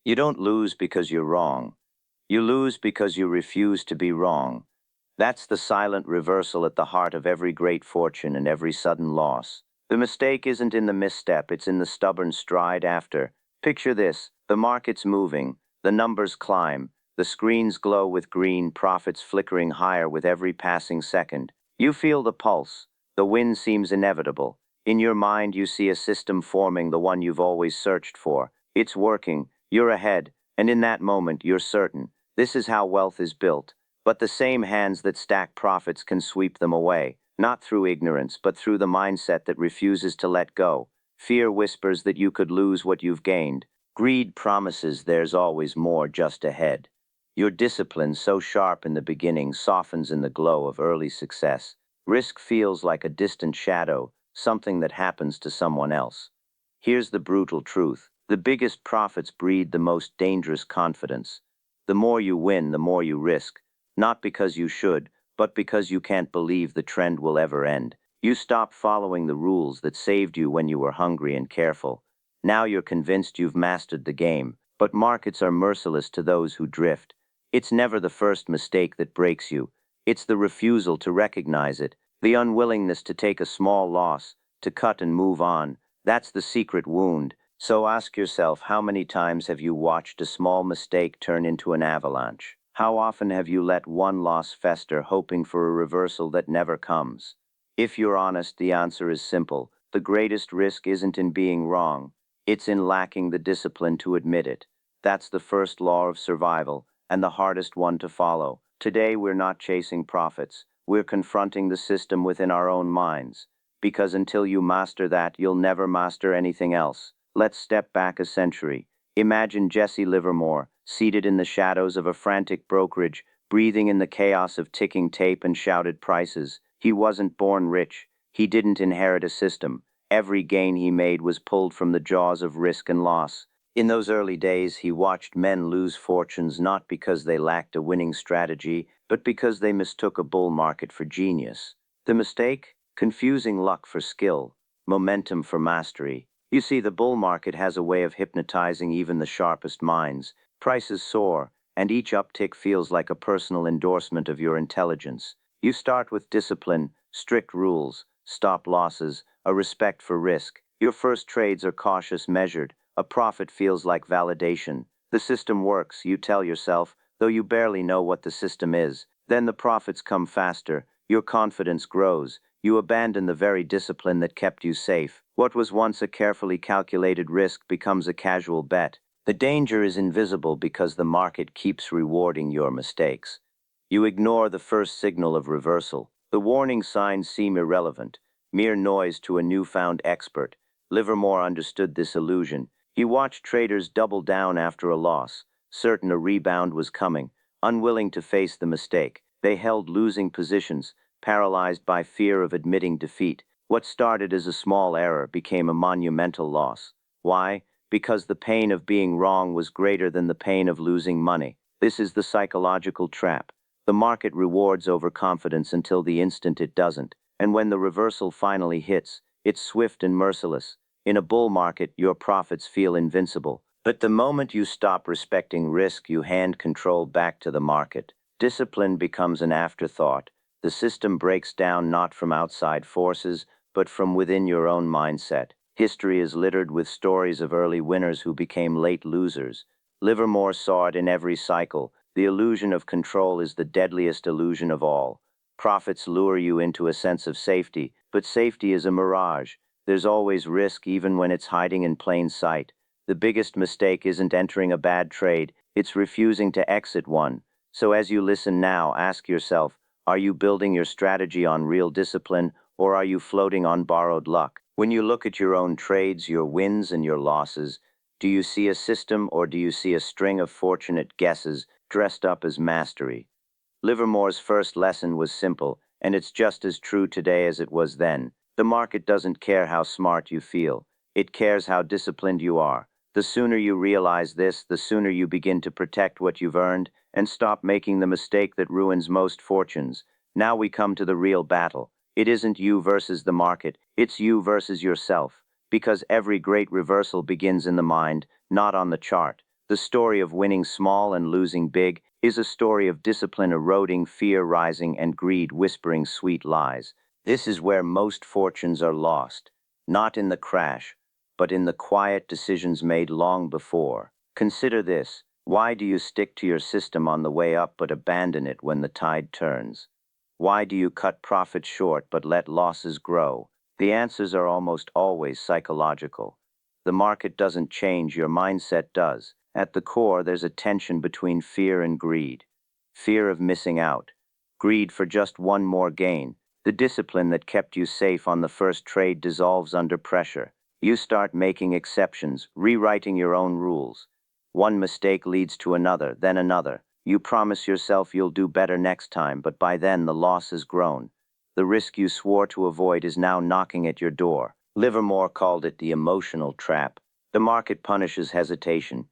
You don't lose because you're wrong. You lose because you refuse to be wrong. That's the silent reversal at the heart of every great fortune and every sudden loss. The mistake isn't in the misstep, it's in the stubborn stride after. Picture this: the market's moving, the numbers climb, the screens glow with green, profits flickering higher with every passing second. You feel the pulse. The win seems inevitable. In your mind, you see a system forming, the one you've always searched for. It's working, you're ahead, and in that moment, you're certain. This is how wealth is built. But the same hands that stack profits can sweep them away, not through ignorance, but through the mindset that refuses to let go. Fear whispers that you could lose what you've gained. Greed promises there's always more just ahead. Your discipline, so sharp in the beginning, softens in the glow of early success. Risk feels like a distant shadow, something that happens to someone else. Here's the brutal truth: the biggest profits breed the most dangerous confidence. The more you win, the more you risk. Not because you should, but because you can't believe the trend will ever end. You stop following the rules that saved you when you were hungry and careful. Now you're convinced you've mastered the game, but markets are merciless to those who drift. It's never the first mistake that breaks you. It's the refusal to recognize it, the unwillingness to take a small loss, to cut and move on. That's the secret wound. So ask yourself, how many times have you watched a small mistake turn into an avalanche? How often have you let one loss fester, hoping for a reversal that never comes? If you're honest, the answer is simple. The greatest risk isn't in being wrong. It's in lacking the discipline to admit it. That's the first law of survival, and the hardest one to follow. Today, we're not chasing profits. We're confronting the system within our own minds. Because until you master that, you'll never master anything else. Let's step back a century. Imagine Jesse Livermore, seated in the shadows of a frantic brokerage, breathing in the chaos of ticking tape and shouted prices. He wasn't born rich. He didn't inherit a system. Every gain he made was pulled from the jaws of risk and loss. In those early days, he watched men lose fortunes not because they lacked a winning strategy, but because they mistook a bull market for genius. The mistake? Confusing luck for skill, momentum for mastery. You see, the bull market has a way of hypnotizing even the sharpest minds. Prices soar, and each uptick feels like a personal endorsement of your intelligence. You start with discipline, strict rules, stop losses, a respect for risk. Your first trades are cautious, measured. A profit feels like validation. The system works, you tell yourself, though you barely know what the system is. Then the profits come faster. Your confidence grows. You abandon the very discipline that kept you safe. What was once a carefully calculated risk becomes a casual bet. The danger is invisible because the market keeps rewarding your mistakes. You ignore the first signal of reversal. The warning signs seem irrelevant, mere noise to a newfound expert. Livermore understood this illusion. He watched traders double down after a loss, certain a rebound was coming, unwilling to face the mistake. They held losing positions, paralyzed by fear of admitting defeat. What started as a small error became a monumental loss. Why? Because the pain of being wrong was greater than the pain of losing money. This is the psychological trap. The market rewards overconfidence until the instant it doesn't, and when the reversal finally hits, it's swift and merciless. In a bull market, your profits feel invincible. But the moment you stop respecting risk, you hand control back to the market. Discipline becomes an afterthought. The system breaks down not from outside forces, but from within your own mindset. History is littered with stories of early winners who became late losers. Livermore saw it in every cycle. The illusion of control is the deadliest illusion of all. Profits lure you into a sense of safety, but safety is a mirage. There's always risk even when it's hiding in plain sight. The biggest mistake isn't entering a bad trade, it's refusing to exit one. So as you listen now, ask yourself, are you building your strategy on real discipline, or are you floating on borrowed luck? When you look at your own trades, your wins and your losses, do you see a system or do you see a string of fortunate guesses dressed up as mastery? Livermore's first lesson was simple, and it's just as true today as it was then. The market doesn't care how smart you feel. It cares how disciplined you are. The sooner you realize this, the sooner you begin to protect what you've earned and stop making the mistake that ruins most fortunes. Now we come to the real battle. It isn't you versus the market, it's you versus yourself. Because every great reversal begins in the mind, not on the chart. The story of winning small and losing big is a story of discipline eroding, fear rising, and greed whispering sweet lies. This is where most fortunes are lost, not in the crash, but in the quiet decisions made long before. Consider this. Why do you stick to your system on the way up but abandon it when the tide turns? Why do you cut profits short but let losses grow? The answers are almost always psychological. The market doesn't change, your mindset does. At the core, there's a tension between fear and greed. Fear of missing out. Greed for just one more gain. The discipline that kept you safe on the first trade dissolves under pressure. You start making exceptions, rewriting your own rules. One mistake leads to another, then another. You promise yourself you'll do better next time, but by then the loss has grown. The risk you swore to avoid is now knocking at your door. Livermore called it the emotional trap. The market punishes hesitation.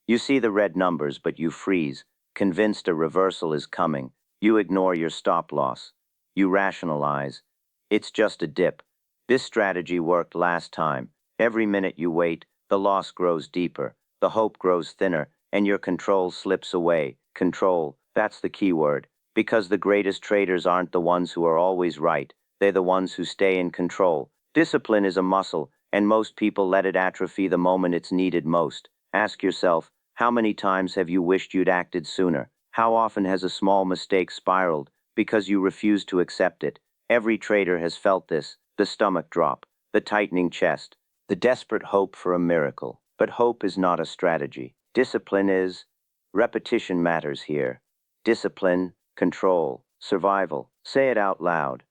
You see the red numbers, but you freeze, convinced a reversal is coming. You ignore your stop loss. You rationalize. It's just a dip. This strategy worked last time. Every minute you wait, the loss grows deeper, the hope grows thinner, and your control slips away. Control, that's the key word. Because the greatest traders aren't the ones who are always right. They're the ones who stay in control. Discipline is a muscle, and most people let it atrophy the moment it's needed most. Ask yourself, how many times have you wished you'd acted sooner? How often has a small mistake spiraled because you refused to accept it? Every trader has felt this, the stomach drop, the tightening chest, the desperate hope for a miracle. But hope is not a strategy. Discipline is. Repetition matters here. Discipline, control, survival. Say it out loud.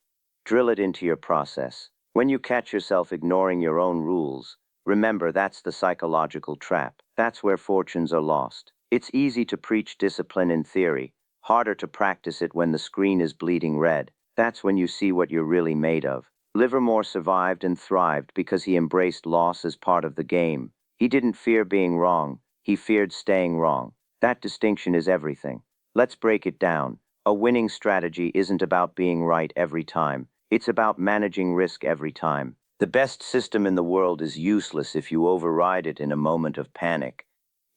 Drill it into your process. When you catch yourself ignoring your own rules, remember that's the psychological trap. That's where fortunes are lost. It's easy to preach discipline in theory, harder to practice it when the screen is bleeding red. That's when you see what you're really made of. Livermore survived and thrived because he embraced loss as part of the game. He didn't fear being wrong, he feared staying wrong. That distinction is everything. Let's break it down. A winning strategy isn't about being right every time. It's about managing risk every time. The best system in the world is useless if you override it in a moment of panic.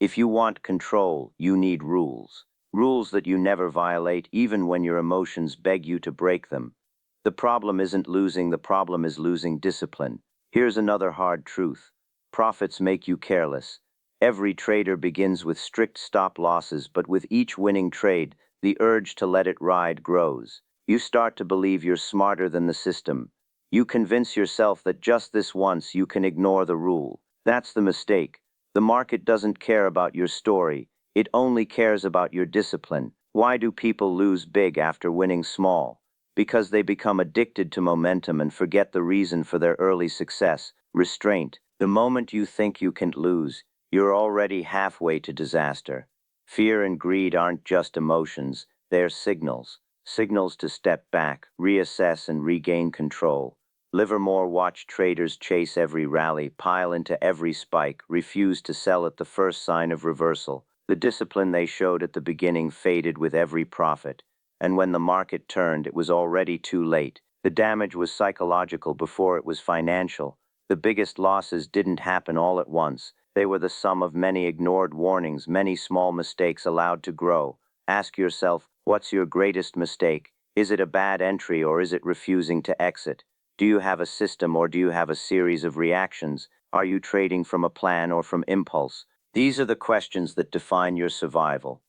If you want control, you need rules. Rules that you never violate, even when your emotions beg you to break them. The problem isn't losing, the problem is losing discipline. Here's another hard truth. Profits make you careless. Every trader begins with strict stop losses, but with each winning trade, the urge to let it ride grows. You start to believe you're smarter than the system. You convince yourself that just this once you can ignore the rule. That's the mistake. The market doesn't care about your story. It only cares about your discipline. Why do people lose big after winning small? Because they become addicted to momentum and forget the reason for their early success, restraint. The moment you think you can't lose, you're already halfway to disaster. Fear and greed aren't just emotions, they're signals. Signals to step back, reassess, and regain control. Livermore watched traders chase every rally, pile into every spike, refuse to sell at the first sign of reversal. The discipline they showed at the beginning faded with every profit, and when the market turned, it was already too late. The damage was psychological before it was financial. The biggest losses didn't happen all at once. They were the sum of many ignored warnings, many small mistakes allowed to grow. Ask yourself, what's your greatest mistake? Is it a bad entry or is it refusing to exit? Do you have a system or do you have a series of reactions? Are you trading from a plan or from impulse? These are the questions that define your survival.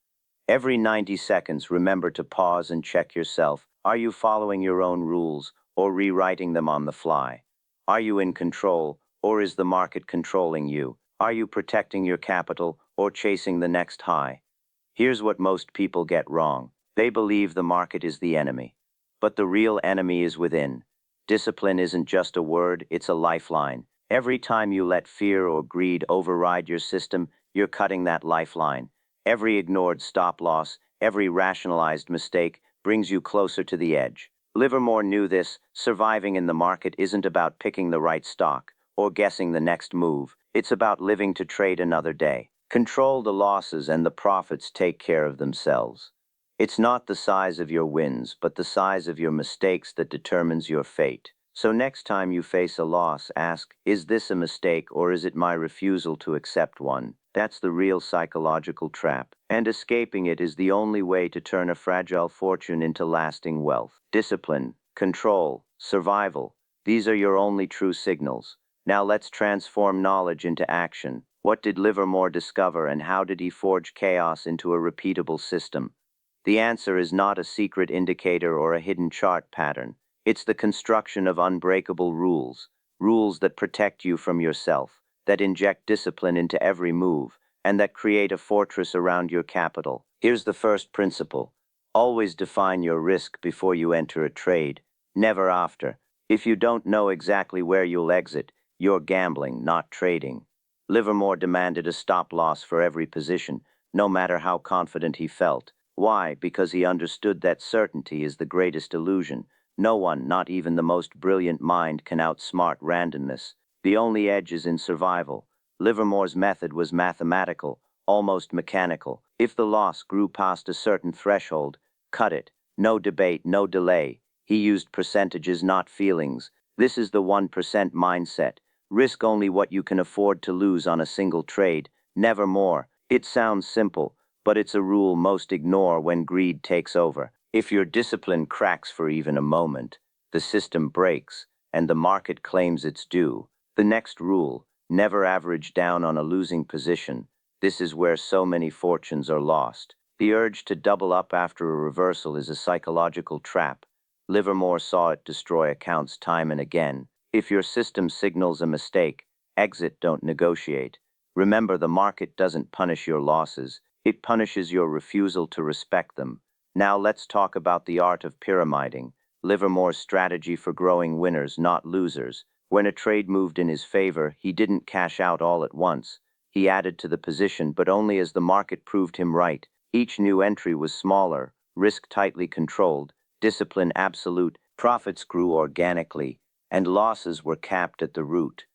Every 90 seconds, remember to pause and check yourself. Are you following your own rules or rewriting them on the fly? Are you in control or is the market controlling you? Are you protecting your capital or chasing the next high? Here's what most people get wrong. They believe the market is the enemy. But the real enemy is within. Discipline isn't just a word, it's a lifeline. Every time you let fear or greed override your system, you're cutting that lifeline. Every ignored stop loss, every rationalized mistake brings you closer to the edge. Livermore knew this. Surviving in the market isn't about picking the right stock or guessing the next move. It's about living to trade another day. Control the losses and the profits take care of themselves. It's not the size of your wins, but the size of your mistakes that determines your fate. So next time you face a loss, ask, is this a mistake or is it my refusal to accept one? That's the real psychological trap. And escaping it is the only way to turn a fragile fortune into lasting wealth. Discipline, control, survival. These are your only true signals. Now let's transform knowledge into action. What did Livermore discover and how did he forge chaos into a repeatable system? The answer is not a secret indicator or a hidden chart pattern. It's the construction of unbreakable rules, rules that protect you from yourself, that inject discipline into every move, and that create a fortress around your capital. Here's the first principle. Always define your risk before you enter a trade, never after. If you don't know exactly where you'll exit, you're gambling, not trading. Livermore demanded a stop loss for every position, no matter how confident he felt. Why? Because he understood that certainty is the greatest illusion. No one, not even the most brilliant mind, can outsmart randomness. The only edge is in survival. Livermore's method was mathematical, almost mechanical. If the loss grew past a certain threshold, cut it. No debate, no delay. He used percentages, not feelings. This is the 1% mindset. Risk only what you can afford to lose on a single trade, never more. It sounds simple, but it's a rule most ignore when greed takes over. If your discipline cracks for even a moment, the system breaks, and the market claims its due. The next rule, never average down on a losing position. This is where so many fortunes are lost. The urge to double up after a reversal is a psychological trap. Livermore saw it destroy accounts time and again. If your system signals a mistake, exit, don't negotiate. Remember, the market doesn't punish your losses, it punishes your refusal to respect them. Now let's talk about the art of pyramiding, Livermore's strategy for growing winners, not losers. When a trade moved in his favor, he didn't cash out all at once. He added to the position, but only as the market proved him right. Each new entry was smaller, risk tightly controlled, discipline absolute, profits grew organically, and losses were capped at the root.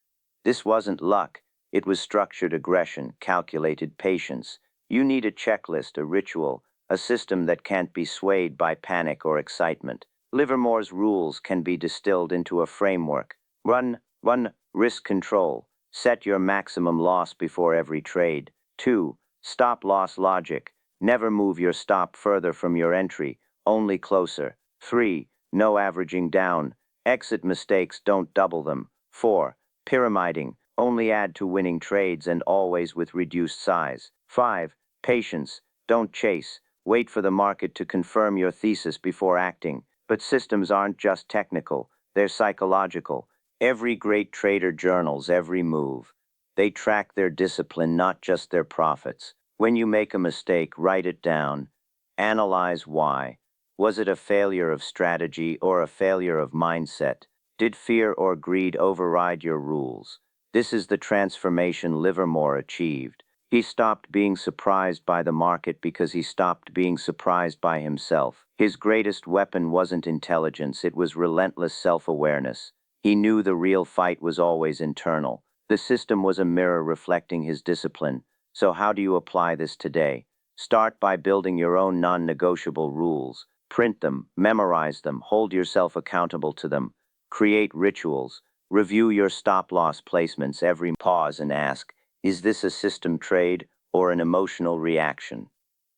This wasn't luck, it was structured aggression, calculated patience. You need a checklist, a ritual, a system that can't be swayed by panic or excitement. Livermore's rules can be distilled into a framework. One, risk control. Set your maximum loss before every trade. 2, stop loss logic. Never move your stop further from your entry, only closer. 3, no averaging down. Exit mistakes, don't double them. 4, pyramiding. Only add to winning trades and always with reduced size. 5, patience. Don't chase. Wait for the market to confirm your thesis before acting. But systems aren't just technical, they're psychological. Every great trader journals every move. They track their discipline, not just their profits. When you make a mistake, write it down. Analyze why. Was it a failure of strategy or a failure of mindset? Did fear or greed override your rules? This is the transformation Livermore achieved. He stopped being surprised by the market because he stopped being surprised by himself. His greatest weapon wasn't intelligence, it was relentless self-awareness. He knew the real fight was always internal. The system was a mirror reflecting his discipline. So how do you apply this today? Start by building your own non-negotiable rules. Print them, memorize them, hold yourself accountable to them. Create rituals. Review your stop-loss placements every pause and ask, is this a system trade or an emotional reaction?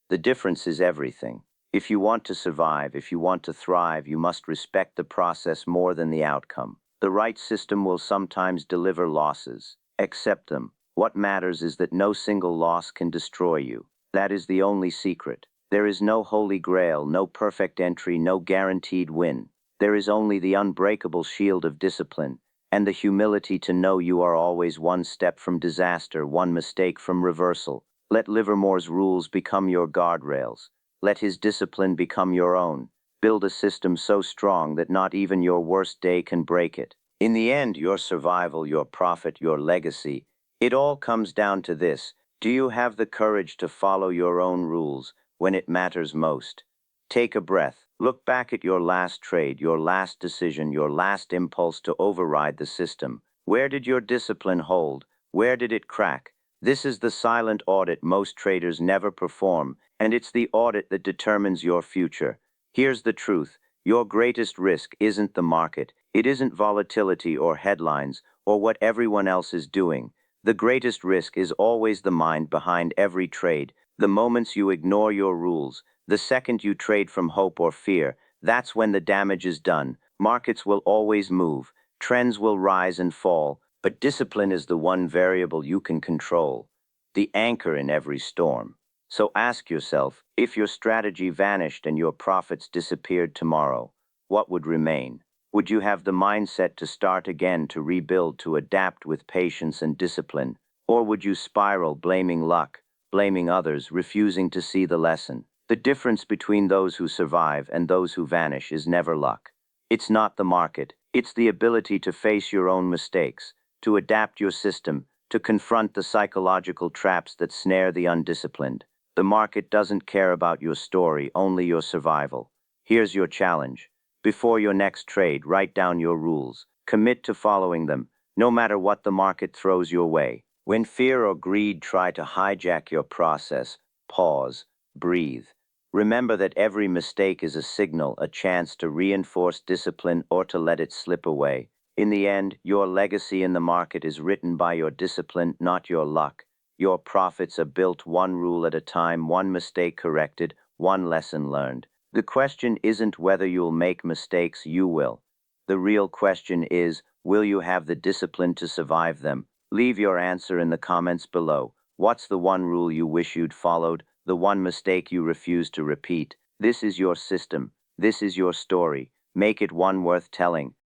The difference is everything. If you want to survive, if you want to thrive, you must respect the process more than the outcome. The right system will sometimes deliver losses. Accept them. What matters is that no single loss can destroy you. That is the only secret. There is no holy grail, no perfect entry, no guaranteed win. There is only the unbreakable shield of discipline, and the humility to know you are always one step from disaster, one mistake from reversal. Let Livermore's rules become your guardrails. Let his discipline become your own. Build a system so strong that not even your worst day can break it. In the end, your survival, your profit, your legacy, it all comes down to this. Do you have the courage to follow your own rules when it matters most? Take a breath. Look back at your last trade, your last decision, your last impulse to override the system. Where did your discipline hold? Where did it crack? This is the silent audit most traders never perform, and it's the audit that determines your future. Here's the truth. Your greatest risk isn't the market, It isn't volatility or headlines or what everyone else is doing. The greatest risk is always the mind behind every trade. The moments you ignore your rules, the second you trade from hope or fear, that's when the damage is done. Markets will always move, trends will rise and fall, but discipline is the one variable you can control, the anchor in every storm. So ask yourself, if your strategy vanished and your profits disappeared tomorrow, what would remain? Would you have the mindset to start again, to rebuild, to adapt with patience and discipline? Or would you spiral, blaming luck, blaming others, refusing to see the lesson? The difference between those who survive and those who vanish is never luck. It's not the market, it's the ability to face your own mistakes, to adapt your system, to confront the psychological traps that snare the undisciplined. The market doesn't care about your story, only your survival. Here's your challenge. Before your next trade, write down your rules. Commit to following them, no matter what the market throws your way. When fear or greed try to hijack your process, pause, breathe. Remember that every mistake is a signal, a chance to reinforce discipline or to let it slip away. In the end, your legacy in the market is written by your discipline, not your luck. Your profits are built one rule at a time, one mistake corrected, one lesson learned. The question isn't whether you'll make mistakes, you will. The real question is, will you have the discipline to survive them? Leave your answer in the comments below. What's the one rule you wish you'd followed? The one mistake you refuse to repeat? This is your system. This is your story. Make it one worth telling.